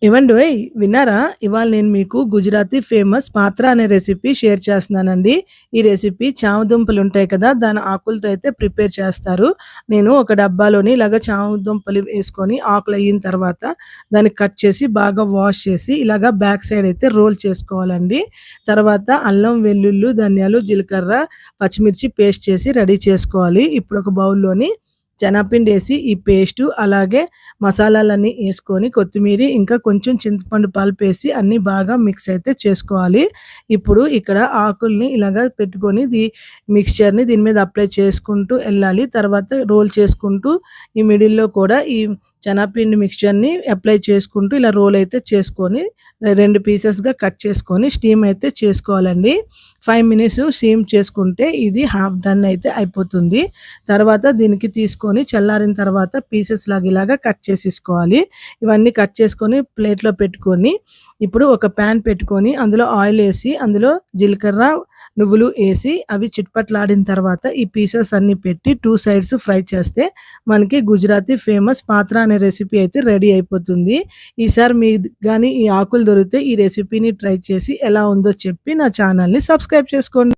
ఏవండోయ్! విన్నారా? ఇవాళ నేను మీకు గుజరాతీ ఫేమస్ పాత్ర అనే రెసిపీ షేర్ చేస్తున్నానండి. ఈ రెసిపీ చామ దుంపలుంటాయి కదా! దాని ఆకులతో అయితే ప్రిపేర్ చేస్తారు. నేను ఒక డబ్బాలోని ఇలాగ చామ దుంపలు వేసుకొని ఆకులయిన తర్వాత దాన్ని కట్ చేసి బాగా వాష్ చేసి ఇలాగ బ్యాక్ సైడ్ అయితే రోల్ చేసుకోవాలండి. తర్వాత అల్లం, వెల్లుల్లి, ధనియాలు, జీలకర్ర, పచ్చిమిర్చి పేస్ట్ చేసి రెడీ చేసుకోవాలి. ఇప్పుడు ఒక బౌల్‌లోని శనగపిండేసి ఈ పేస్టు అలాగే మసాలాలన్నీ యేసుకొని కొత్తిమీరి ఇంకా కొంచెం చింతపండు పల్పేసి అన్నీ బాగా మిక్స్ అయితే చేసుకోవాలి. ఇప్పుడు ఇక్కడ ఆకుల్ని ఇలాగ పెట్టుకొని మిక్స్చర్‌ని దీని మీద అప్లై చేసుకుంటూ ఎళ్ళాలి. తర్వాత రోల్ చేసుకుంటూ ఈ మిడిల్‌లో కూడా ఈ శనగపిండి మిక్స్చర్‌ని అప్లై చేసుకుంటూ ఇలా రోల్ అయితే చేసుకొని 2 పీసెస్‌గా కట్ చేసుకొని స్టీమ్ అయితే చేసుకోవాలండి. 5 మినిట్స్ స్టీమ్ చేసుకుంటే ఇది హాఫ్ డన్ అయితే అయిపోతుంది. తర్వాత దీనికి తీసుకొని చల్లారిన తర్వాత పీసెస్ లాగా ఇలాగా కట్ చేసేసుకోవాలి. ఇవన్నీ కట్ చేసుకొని ప్లేట్‌లో పెట్టుకొని ఇప్పుడు ఒక పాన్ పెట్టుకొని అందులో ఆయిల్ ఏసి అందులో జీలకర్ర, నువ్వులు ఏసి అవి చిట్పట్లాడిన తర్వాత ఈ పీసెస్ అన్నీ పెట్టి 2 సైడ్స్ ఫ్రై చేస్తే మనకి గుజరాతీ ఫేమస్ పాత్ర అనే రెసిపీ అయితే రెడీ అయిపోతుంది. ఈసారి మీకు గాని ఈ ఆకులు దొరికితే ఈ రెసిపీని ట్రై చేసి ఎలా ఉందో చెప్పి నా ఛానల్‌ని సబ్స్క్రైబ్ చేసుకోండి.